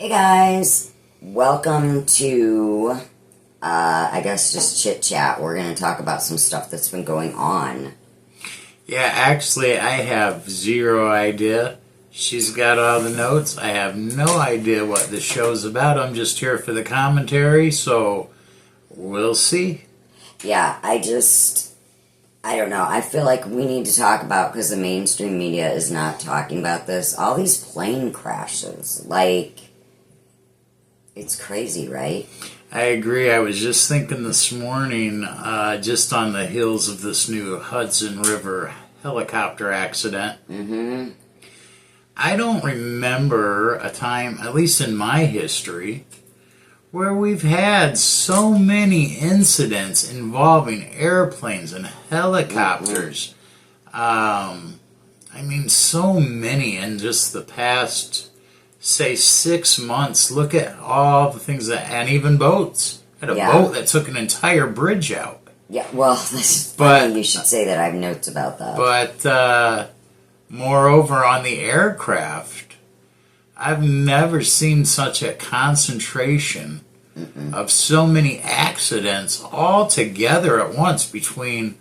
Hey guys, welcome to, I guess just chit chat. We're going to talk about some stuff that's been going on. Yeah, actually, I have zero idea. She's got all the notes. I have no idea what the show's about. I'm just here for the commentary, so we'll see. Yeah, I don't know. I feel like we need to talk about, because the mainstream media is not talking about this, all these plane crashes. Like, it's crazy, right? I agree. I was just thinking this morning, just on the heels of this new Hudson River helicopter accident. Mm-hmm. I don't remember a time, at least in my history, where we've had so many incidents involving airplanes and helicopters. I mean, so many in just the past, say, 6 months. Look at all the things that, and even boats. I had a boat that took an entire bridge out. Yeah, well, that's funny you should say that. I have notes about that. But, moreover, on the aircraft, I've never seen such a concentration of so many accidents all together at once between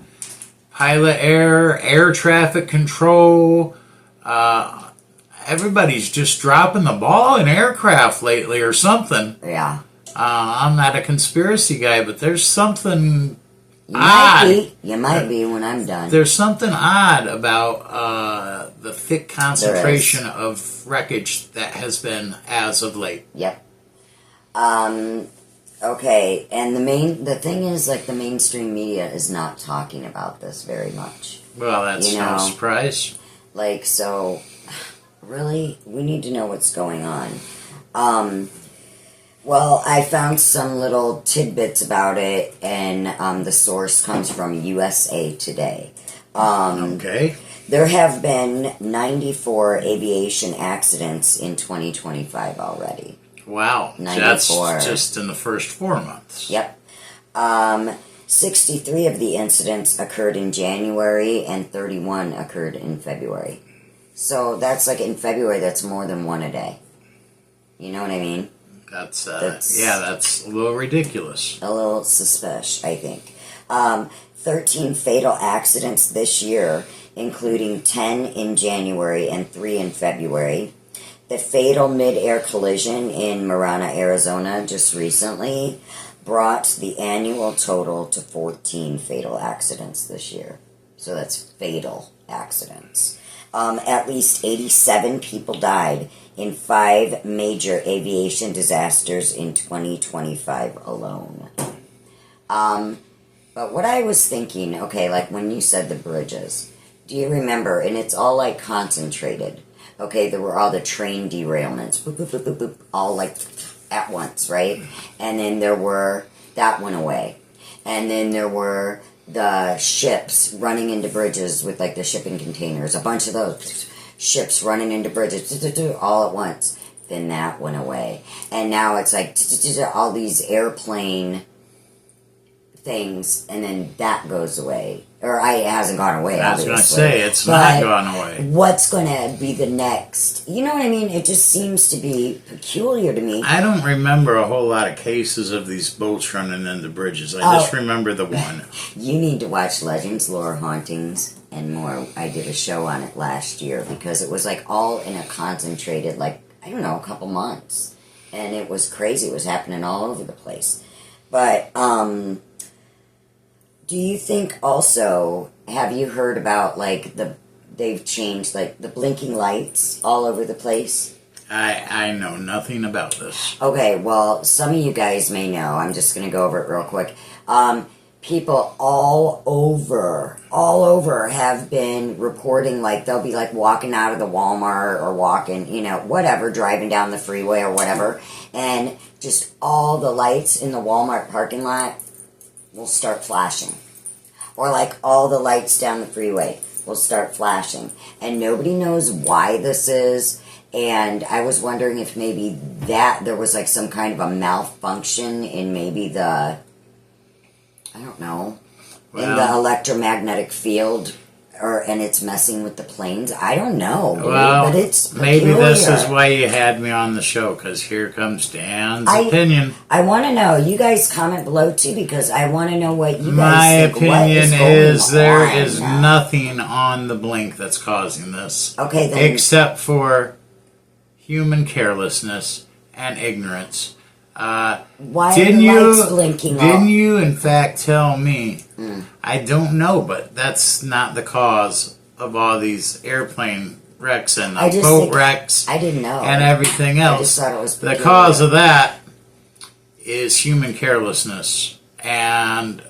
pilot air traffic control. Everybody's just dropping the ball in aircraft lately or something. Yeah. I'm not a conspiracy guy, but there's something You might be when I'm done. There's something odd about the thick concentration of wreckage that has been as of late. Yep. Okay, and the thing is, like, the mainstream media is not talking about this very much. Well, that's no surprise. Like, so, really, we need to know what's going on. Well, I found some little tidbits about it, and the source comes from USA Today. Okay. There have been 94 aviation accidents in 2025 already. Wow. 94. That's just in the first 4 months. Yep. 63 of the incidents occurred in January, and 31 occurred in February. So that's like, in February, that's more than one a day. You know what I mean? That's a little ridiculous. A little suspicious, I think. 13 fatal accidents this year, including 10 in January and 3 in February. The fatal mid-air collision in Marana, Arizona, just recently, brought the annual total to 14 fatal accidents this year. So that's fatal accidents. At least 87 people died in 5 major aviation disasters in 2025 alone. But what I was thinking, okay, like when you said the bridges, do you remember? And it's all like concentrated. Okay, there were all the train derailments, boop, boop, boop, boop, boop, all like at once, right? And then that went away. And then there were the ships running into bridges with like the shipping containers, a bunch of those ships running into bridges all at once. Then that went away. And now it's like all these airplane things, and then that goes away. Or it hasn't gone away, obviously. I was going to say, it's not gone away. What's going to be the next? You know what I mean? It just seems to be peculiar to me. I don't remember a whole lot of cases of these boats running into bridges. I just remember the one. You need to watch Legends, Lore, Hauntings, and more. I did a show on it last year because it was like all in a concentrated, like, I don't know, a couple months. And it was crazy. It was happening all over the place. But, do you think also, have you heard about, like, they've changed, like, the blinking lights all over the place? I know nothing about this. Okay, well, some of you guys may know. I'm just going to go over it real quick. People all over have been reporting, like, they'll be, like, walking out of the Walmart or walking, whatever, driving down the freeway or whatever, and just all the lights in the Walmart parking lot will start flashing. Or like all the lights down the freeway will start flashing. And nobody knows why this is. And I was wondering if maybe there was like some kind of a malfunction in maybe in the electromagnetic field and it's messing with the planes. I don't know, dude, Well, but it's maybe peculiar. this is why you had me on the show, because here comes Dan's opinion. I want to know. You guys comment below too, because I want to know what you My guys think. What opinion is going there on? is nothing on the blink that's causing this. Okay, then. Except for human carelessness and ignorance. Why Didn't are the you? lights blinking? Didn't you, in fact, tell me? I don't know, but that's not the cause of all these airplane wrecks and the boat wrecks. I didn't know. And everything else. I just thought it was the peculiar. cause of that is human carelessness. And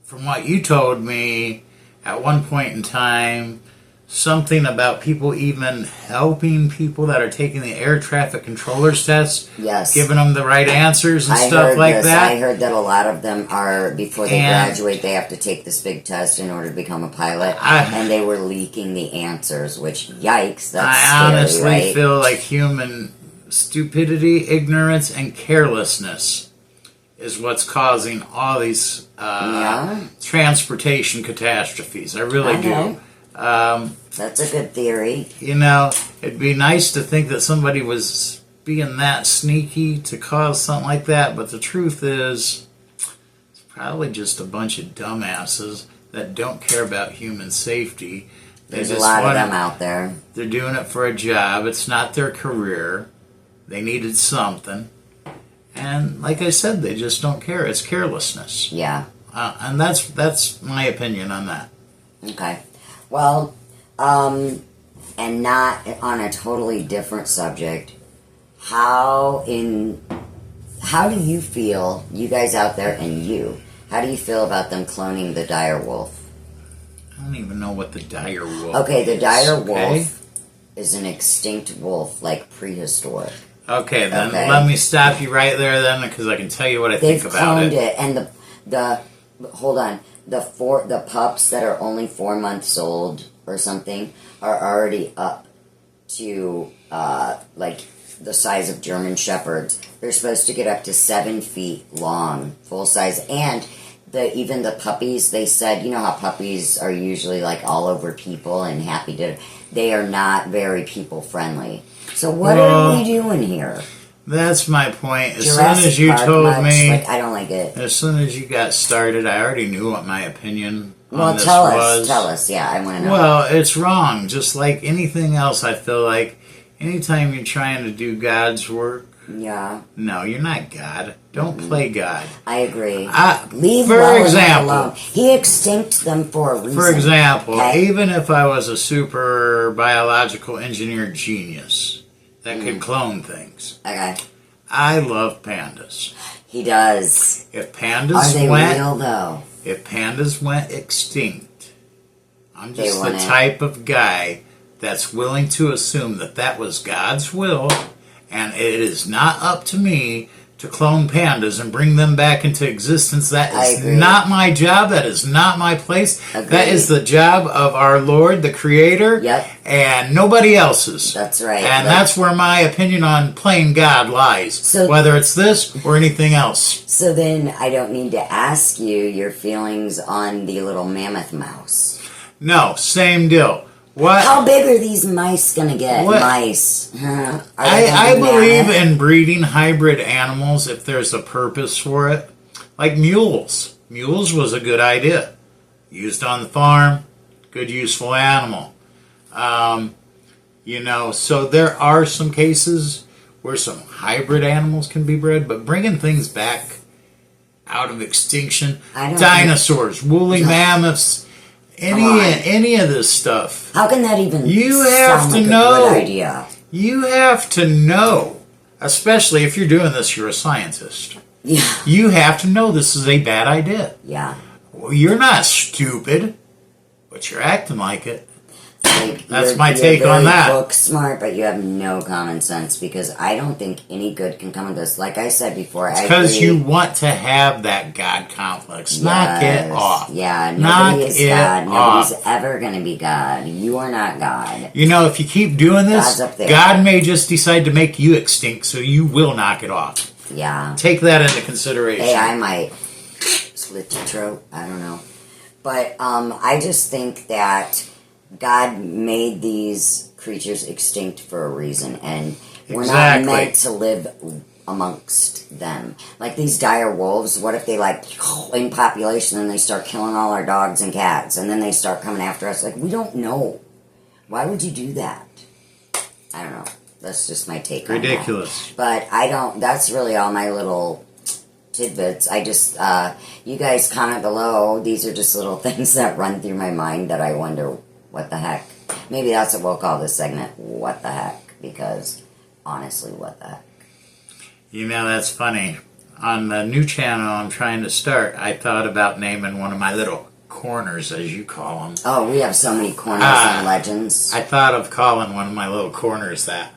from what you told me, at one point in time, something about people even helping people that are taking the air traffic controllers test, Yes. giving them the right answers and I stuff heard like this. that. I heard that a lot of them are, before they And- graduate, they have to take this big test in order to become a pilot. And they were leaking the answers, which, yikes, that's I scary, honestly right? feel like human stupidity, ignorance, and carelessness is what's causing all these transportation catastrophes. I really do. That's a good theory. You know, it'd be nice to think that somebody was being that sneaky to cause something like that, but the truth is, it's probably just a bunch of dumbasses that don't care about human safety. There's a lot of them out there. They're doing it for a job. It's not their career. They needed something. And like I said, they just don't care. It's carelessness. Yeah. And that's my opinion on that. Okay. Well, and not on a totally different subject, how do you feel, you guys out there and how do you feel about them cloning the dire wolf? I don't even know what the dire wolf Okay, the is, dire okay? wolf is an extinct wolf, like prehistoric. Okay, then let me stop you right there then, because I can tell you what I think about They've it. cloned it, and hold on, the pups that are only 4 months old or something are already up to like the size of German Shepherds. They're supposed to get up to 7 feet long, full size, and even the puppies, they said, you know how puppies are usually like all over people and happy they are not very people friendly. So what are we doing here? That's my point. As Jurassic soon as you Park told much? me, Like, I don't like it. as soon as you got started, I already knew what my opinion on this Tell was. us. Yeah, I want to know. Well, it's wrong. Just like anything else, I feel like anytime you're trying to do God's work, no, you're not God. Don't play God. I agree. Leave for example, alone. He extinct them for a reason. For example, even if I was a super biological engineer genius that could clone things, I love pandas. He does. If pandas are they real though? If pandas went extinct, I'm just the type of guy that's willing to assume that was God's will, and it is not up to me to clone pandas and bring them back into existence. That is not my job. That is not my place. That is the job of our Lord, the Creator, and nobody else's. That's right. And that's where my opinion on playing God lies, whether it's this or anything else. So then I don't need to ask you your feelings on the little mammoth mouse. No, same deal. What? How big are these mice going to get? Mice. I believe in breeding hybrid animals if there's a purpose for it. Like mules. Mules was a good idea. Used on the farm. Good, useful animal. So there are some cases where some hybrid animals can be bred, but bringing things back out of extinction, dinosaurs, woolly mammoths, any of this stuff. How can that even sound like a good idea? You have to know, especially if you're doing this, you're a scientist. Yeah. You have to know this is a bad idea. Yeah. Well, you're not stupid, but you're acting like it. Like, that's my take on that. You're book smart, but you have no common sense, because I don't think any good can come of this. Like I said before, it's because you want to have that God complex. Knock it off. Yeah, nobody is God. Nobody's ever going to be God. You are not God. You know, if you keep doing this, God may just decide to make you extinct, so you will knock it off. Yeah. Take that into consideration. Hey, I might slit your throat. I don't know. But I just think that God made these creatures extinct for a reason, and we're not meant to live amongst them. Like these dire wolves, what if they like in population and they start killing all our dogs and cats, and then they start coming after us? Like, we don't know. Why would you do that? I don't know. That's just my take on that. Ridiculous. But I don't, that's really all my little tidbits. I just, you guys comment below. These are just little things that run through my mind that I wonder, what the heck? Maybe that's what we'll call this segment, what the heck? Because, honestly, what the heck? You know, that's funny. On the new channel I'm trying to start, I thought about naming one of my little corners, as you call them. Oh, we have so many corners and legends. I thought of calling one of my little corners that.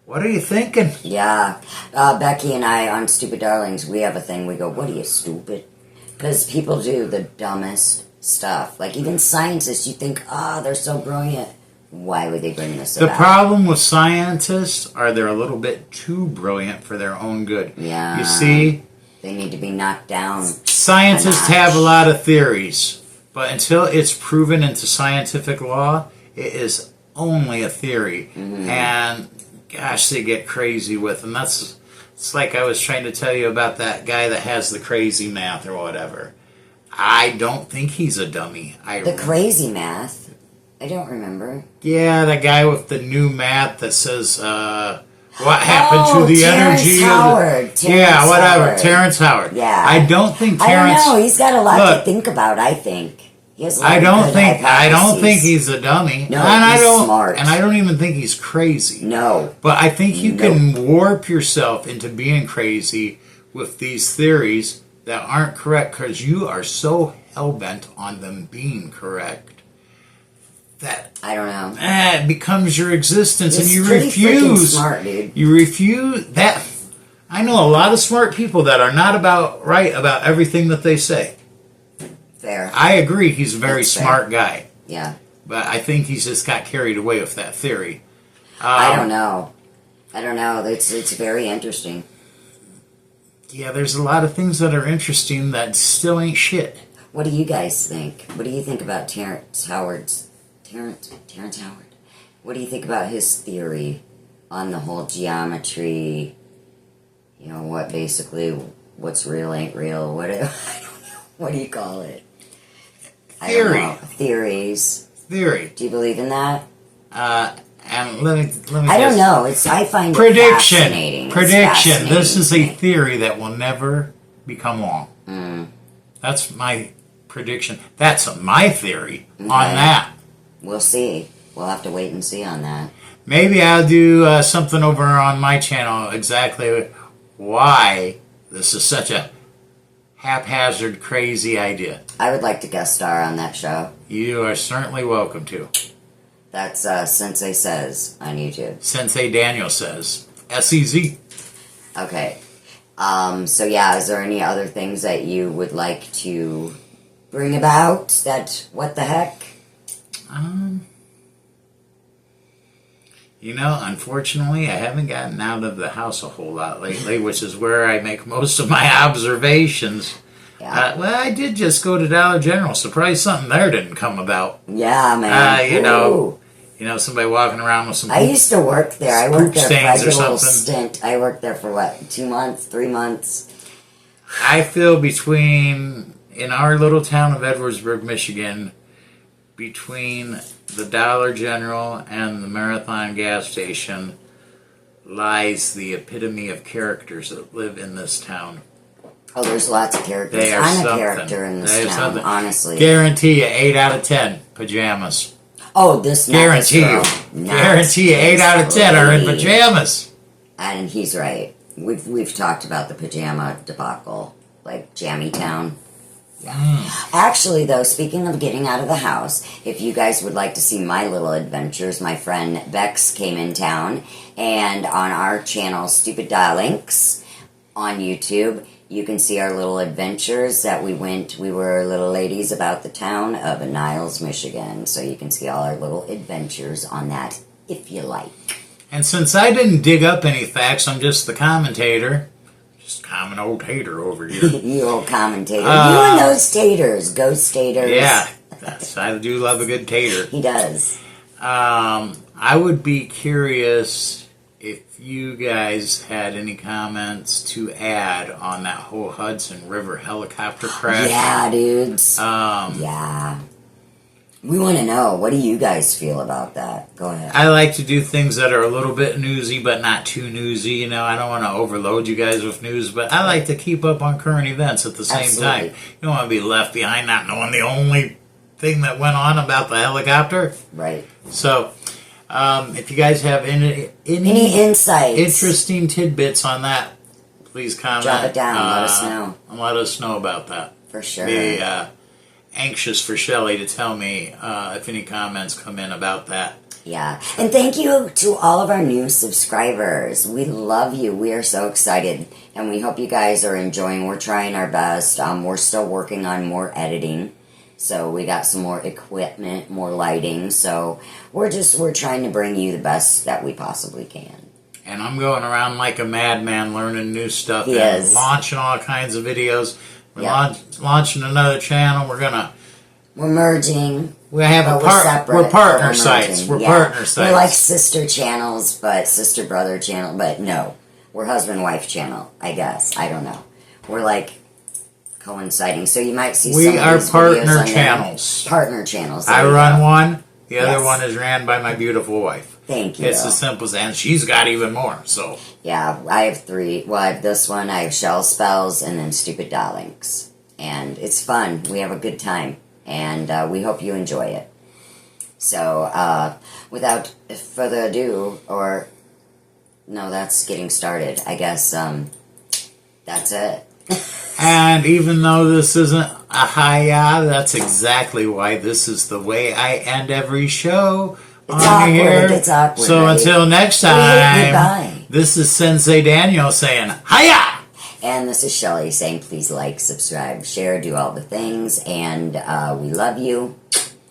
What are you thinking? Yeah. Becky and I, on Stupid Darlings, we have a thing. We go, what are you, stupid? Because people do the dumbest stuff. Like, even scientists, you think, they're so brilliant. Why would they bring this The about? problem with scientists are they're a little bit too brilliant for their own good. Yeah. You see? They need to be knocked down. Scientists have a lot of theories, but until it's proven into scientific law, it is only a theory. Mm-hmm. And gosh, they get crazy with them. It's like I was trying to tell you about that guy that has the crazy math or whatever. I don't think he's a dummy. The crazy math? I don't remember. Yeah, that guy with the new math that says, what happened to the Terrence energy Howard. of the... Yeah, whatever. Howard. Terrence Howard. Yeah. I don't think I Terrence... don't know. He's got a lot to think about, I think. He has a lot I of don't good think hypotheses. he's a dummy. No, and he's smart. And I don't even think he's crazy. No. But I think you can warp yourself into being crazy with these theories that aren't correct because you are so hell-bent on them being correct that I don't know. It becomes your existence. He's and you pretty freaking refuse. smart, dude. You refuse that. I know a lot of smart people that are not right about everything that they say. Fair. I agree he's a very That's smart guy. Yeah. But I think he's just got carried away with that theory. I don't know. It's very interesting. Yeah, there's a lot of things that are interesting that still ain't shit. What do you guys think? What do you think about Terrence Howard? What do you think about his theory on the whole geometry? You know, what's real ain't real. I don't know. What do you call it? Theory. I don't know. Theories. Theory. Do you believe in that? And let me I don't know. I find it prediction. fascinating. Prediction. This is a theory that will never become law. That's my prediction. That's my theory on that. We'll see. We'll have to wait and see on that. Maybe I'll do something over on my channel exactly why this is such a haphazard, crazy idea. I would like to guest star on that show. You are certainly welcome to. That's Sensei Says on YouTube. Sensei Daniel says. SEZ. Okay. So yeah, is there any other things that you would like to bring about that, what the heck? You know, unfortunately, I haven't gotten out of the house a whole lot lately, which is where I make most of my observations. Yeah. Well, I did just go to Dollar General. Surprised something there didn't come about. Yeah, man. You know, somebody walking around with some... I used to work there. I worked there for stains a or little something. stint. I worked there for what, 2 months, 3 months? I feel in our little town of Edwardsburg, Michigan, between the Dollar General and the Marathon gas station lies the epitome of characters that live in this town. Oh, there's lots of characters. They are I'm something. a character in this town, honestly. Guarantee you 8 out of 10 pajamas. Oh, this Guarantee you. Guarantee you 8 out of 10 are in pajamas. And he's right. We've talked about the pajama debacle, like Jammy Town. Yeah. Actually, though, speaking of getting out of the house, if you guys would like to see my little adventures, my friend Bex came in town, and on our channel, Stupid Links on YouTube, you can see our little adventures that we were little ladies about the town of Niles, Michigan. So you can see all our little adventures on that, if you like. And since I didn't dig up any facts, I'm just the commentator. Just common old tater over here. You old commentator. You and those taters. Ghost taters. Yeah, I do love a good tater. He does. I would be curious if you guys had any comments to add on that whole Hudson River helicopter crash. Yeah, dudes. Yeah. We want to know. What do you guys feel about that? Go ahead. I like to do things that are a little bit newsy, but not too newsy. You know, I don't want to overload you guys with news, but I like to keep up on current events at the same time. You don't want to be left behind not knowing the only thing that went on about the helicopter. Right. So, if you guys have any insights, interesting tidbits on that, please comment. Drop it down. Let us know. And let us know about that. For sure. Be anxious for Shelley to tell me if any comments come in about that. Yeah. And thank you to all of our new subscribers. We love you. We are so excited. And we hope you guys are enjoying. We're trying our best. We're still working on more editing. So we got some more equipment, more lighting. So we're trying to bring you the best that we possibly can. And I'm going around like a madman learning new stuff Yes. and launching all kinds of videos. We're launching another channel. We're merging. We have we're separate. We're partner sites. We're partner sites. We're like sister channels, but sister brother channel. But no, we're husband wife channel. I guess I don't know. We're like coinciding. So you might see. We some are of these partner videos on channels. there. Partner channels. I run one. The other one is ran by my beautiful wife. Thank you. It's as simple as, and she's got even more. So yeah, I have 3. Well, I have this one. I have Shell Spells, and then Stupid Darlings, and it's fun. We have a good time, and we hope you enjoy it. So, without further ado, or no, that's getting started. I guess that's it. And even though this isn't a hiya, that's exactly why this is the way I end every show. It's awkward. It's awkward. So right? until next time, this is Sensei Daniel saying hiya! And this is Shelley saying please like, subscribe, share, do all the things, and we love you.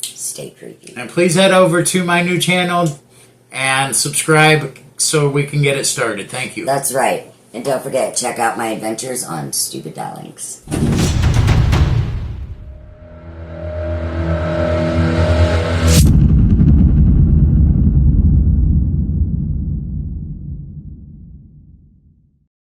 Stay creepy. And please head over to my new channel and subscribe so we can get it started. Thank you. That's right. And don't forget, check out my adventures on Stupid Darlings.